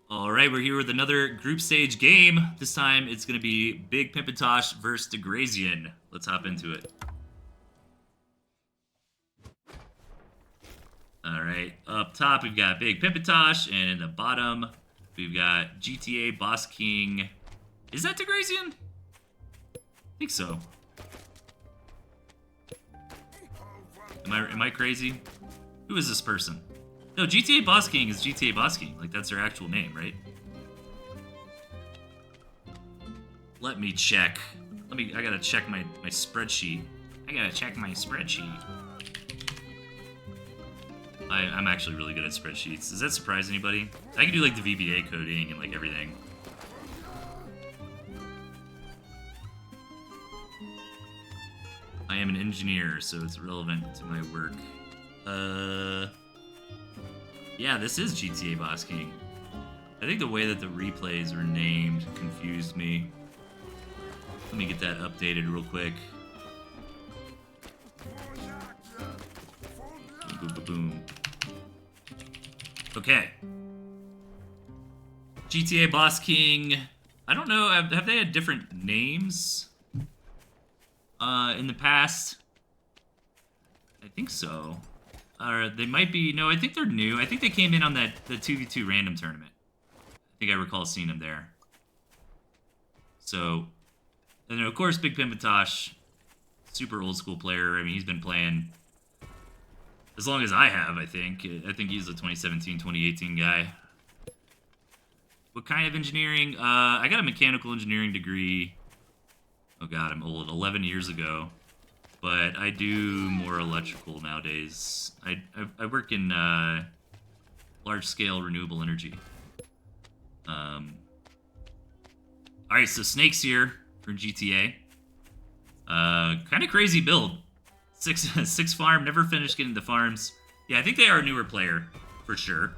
All right, we're here with another group stage game. This time it's going to be Big Pimpintosh versus Degrazian. Let's hop into it. All right, up top we've got Big Pimpintosh, and in the bottom we've got gtabossking. Is that Degrazian? I think so. Am I crazy? Who is this person? No, gtabossking is gtabossking. Like, that's their actual name, right? Let me check. I gotta check my spreadsheet. I'm actually really good at spreadsheets. Does that surprise anybody? I can do, like, the VBA coding and, like, everything. I am an engineer, so it's relevant to my work. Yeah, this is gtabossking. I think the way that the replays were named confused me. Let me get that updated real quick. Boom, boom, boom, boom. Okay. gtabossking. I don't know, have they had different names in the past? I think so. Or they might be, no, I think they're new. I think they came in on the 2v2 random tournament. I think I recall seeing them there. So, and then of course, Big Pimpintosh, super old school player. I mean, he's been playing as long as I have, I think. I think he's a 2017, 2018 guy. What kind of engineering? I got a mechanical engineering degree. Oh god, I'm old. 11 years ago. But I do more electrical nowadays. I work in large-scale renewable energy. Alright, so Snake's here for GTA. Kind of crazy build. Six farm, never finished getting the farms. Yeah, I think they are a newer player, for sure.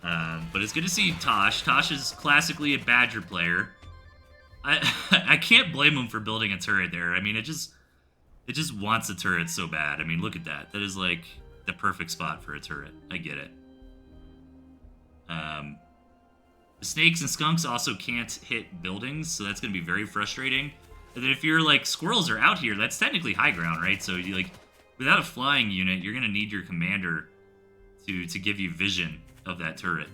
But it's good to see Tosh. Tosh is classically a Badger player. I can't blame him for building a turret there. I mean, it just wants a turret so bad. I mean, look at that. That is, like, the perfect spot for a turret. I get it. The snakes and skunks also can't hit buildings, so that's going to be very frustrating. And then if you're, like, squirrels are out here, that's technically high ground, right? So, you like, without a flying unit, you're going to need your commander to give you vision of that turret.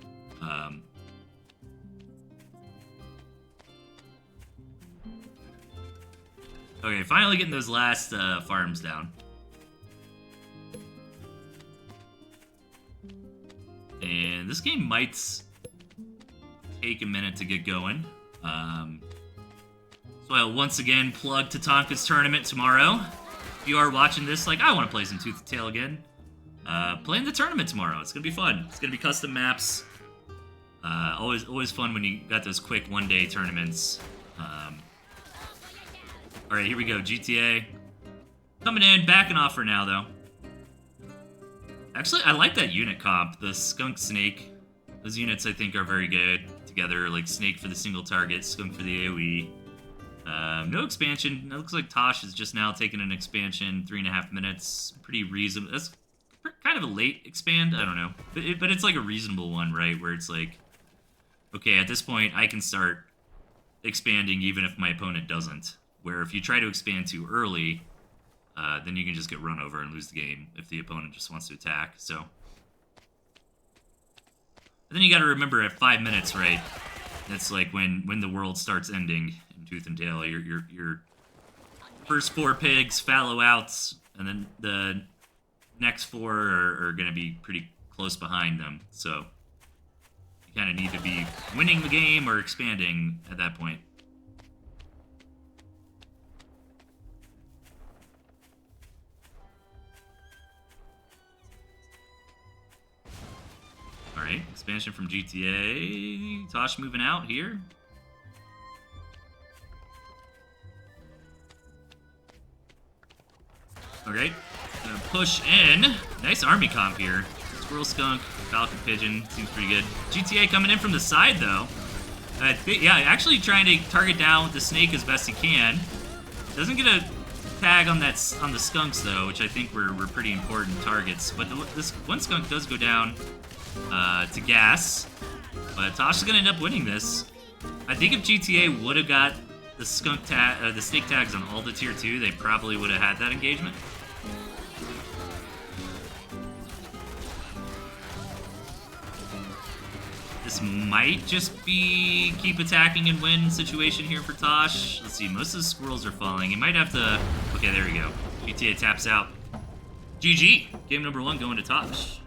Okay, finally getting those last farms down. And this game might take a minute to get going. So I'll once again plug Tatanka's tournament tomorrow. If you are watching this, like, I want to play some Tooth and Tail again. Playing the tournament tomorrow. It's going to be fun. It's going to be custom maps. Always fun when you got those quick one-day tournaments. Alright, here we go. GTA. Coming in, backing off for now, though. Actually, I like that unit comp. The Skunk Snake. Those units, I think, are very good together. Like, Snake for the single target, Skunk for the AoE. No expansion. It looks like Tosh is just now taking an expansion. 3.5 minutes. Pretty reasonable. That's kind of a late expand. I don't know. But it's like a reasonable one, right? Where it's like, okay, at this point, I can start expanding even if my opponent doesn't. Where if you try to expand too early, then you can just get run over and lose the game if the opponent just wants to attack. So, and then you got to remember at 5 minutes, right? That's like when the world starts ending in Tooth and Tail. Your first 4 pigs fallow out, and then the next 4 are going to be pretty close behind them. So you kind of need to be winning the game or expanding at that point. Alright, expansion from GTA. Tosh moving out here. Alright, gonna push in. Nice army comp here. Squirrel Skunk, Falcon Pigeon, seems pretty good. GTA coming in from the side, though. Yeah, actually trying to target down with the Snake as best he can. Doesn't get a tag on the Skunks, though, which I think were pretty important targets. But this one Skunk does go down to gas. But Tosh is going to end up winning this. I think if GTA would have got the the snake tags on all the tier 2, they probably would have had that engagement. This might just be keep attacking and win situation here for Tosh. Let's see, most of the squirrels are falling. He might have to... Okay, there we go. GTA taps out. GG! Game number 1 going to Tosh.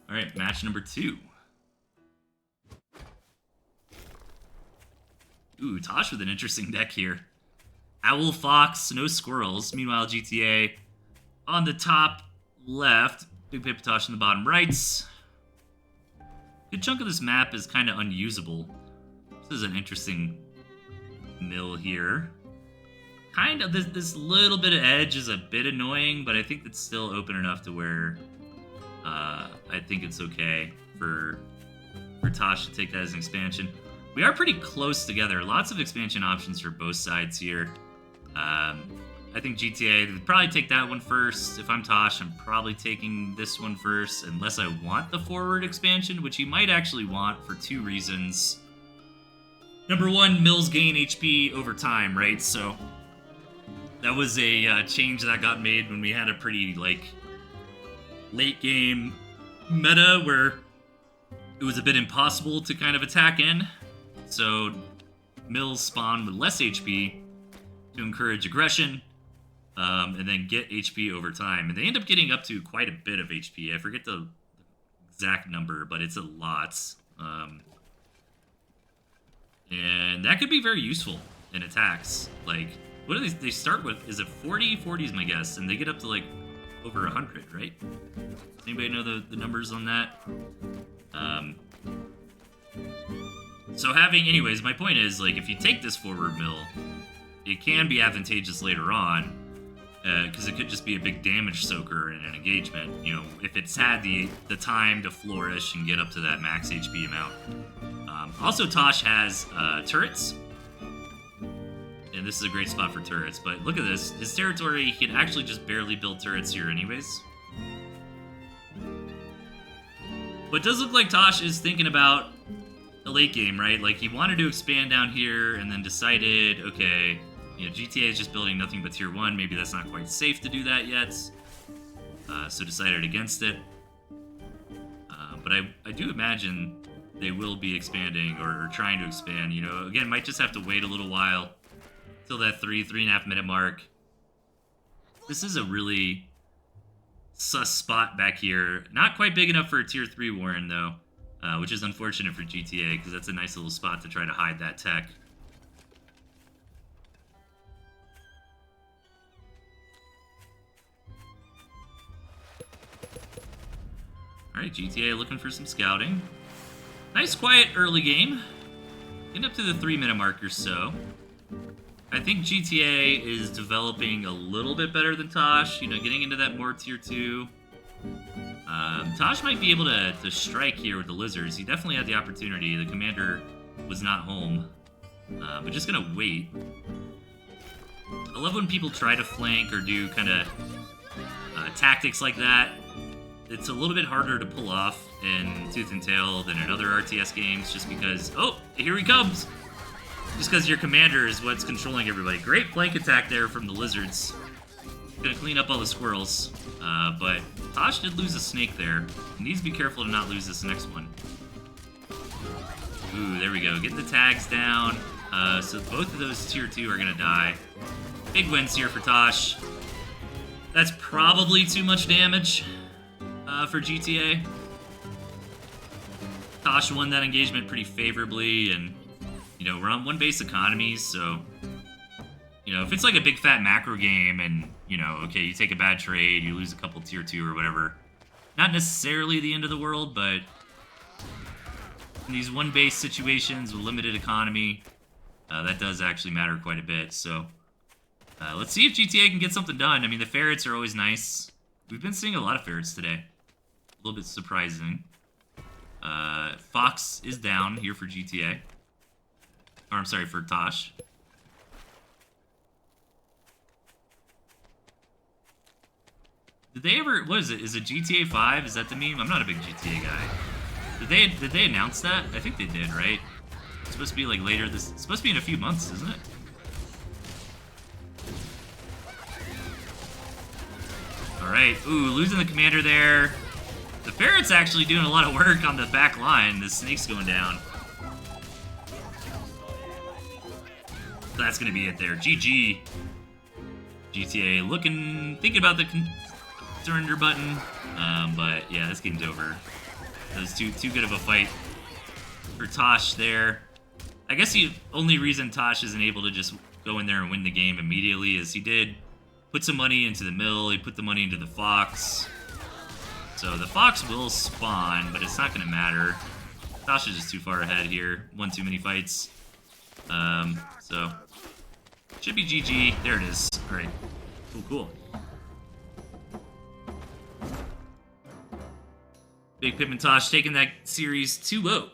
Alright, match number 2. Ooh, Tosh with an interesting deck here. Owl, Fox, no squirrels. Meanwhile, GTA on the top left. bigpimpintosh in the bottom right. Good chunk of this map is kind of unusable. This is an interesting mill here. Kind of, this little bit of edge is a bit annoying, but I think it's still open enough to where I think it's okay for Tosh to take that as an expansion. We are pretty close together. Lots of expansion options for both sides here. I think GTA would probably take that one first. If I'm Tosh, I'm probably taking this one first, unless I want the forward expansion, which you might actually want for 2 reasons. Number 1, mills gain HP over time, right? So that was a change that got made when we had a pretty, like, late game meta where it was a bit impossible to kind of attack in. So mills spawn with less HP to encourage aggression, and then get HP over time. And they end up getting up to quite a bit of HP. I forget the exact number, but it's a lot. And that could be very useful in attacks. Like, what do they start with? Is it 40? 40 is my guess, and they get up to, like, over 100, right? Does anybody know the numbers on that? So anyways, my point is, like, if you take this forward mill, it can be advantageous later on, because it could just be a big damage soaker in an engagement, you know, if it's had the time to flourish and get up to that max HP amount. Also, Tosh has turrets, and this is a great spot for turrets, but look at this. His territory, he can actually just barely build turrets here anyways. But it does look like Tosh is thinking about the late game, right? Like, he wanted to expand down here and then decided, okay, you know, GTA is just building nothing but tier 1. Maybe that's not quite safe to do that yet. So decided against it. But I do imagine they will be expanding or trying to expand. You know, again, might just have to wait a little while till that 3.5 minute mark. This is a really sus spot back here. Not quite big enough for a tier 3 Warren, though. Which is unfortunate for GTA, because that's a nice little spot to try to hide that tech. Alright, GTA looking for some scouting. Nice quiet early game. Getting up to the 3-minute mark or so. I think GTA is developing a little bit better than Tosh, you know, getting into that more tier 2. Tosh might be able to strike here with the lizards. He definitely had the opportunity. The commander was not home. But just gonna wait. I love when people try to flank or do kind of tactics like that. It's a little bit harder to pull off in Tooth and Tail than in other RTS games, just because, oh, here he comes! Just because your commander is what's controlling everybody. Great flank attack there from the lizards. Gonna clean up all the squirrels. But Tosh did lose a snake there. He needs to be careful to not lose this next one. Ooh, there we go. Getting the tags down. So both of those tier 2 are gonna die. Big wins here for Tosh. That's probably too much damage for GTA. Tosh won that engagement pretty favorably, and, you know, we're on 1 base economies, so, you know, if it's like a big fat macro game and, you know, okay, you take a bad trade, you lose a couple tier 2 or whatever, not necessarily the end of the world, but in these 1 base situations with limited economy, that does actually matter quite a bit. So let's see if GTA can get something done. I mean, the ferrets are always nice. We've been seeing a lot of ferrets today. A little bit surprising. Fox is down here for GTA. Or, I'm sorry, for Tosh. Did they ever? What is it? Is it GTA 5? Is that the meme? I'm not a big GTA guy. Did they announce that? I think they did, right? It's supposed to be like later this. It's supposed to be in a few months, isn't it? All right. Ooh, losing the commander there. The ferret's actually doing a lot of work on the back line. The snake's going down. That's gonna be it there. GG. GTA thinking about the surrender button, but yeah, this game's over. That was too good of a fight for Tosh there. I guess the only reason Tosh isn't able to just go in there and win the game immediately is he did put some money into the mill. He put the money into the fox. So the fox will spawn, but it's not gonna matter. Tosh is just too far ahead here. Won too many fights. So should be GG. There it is. All right. Cool. Big Pimpintosh taking that series 2-0.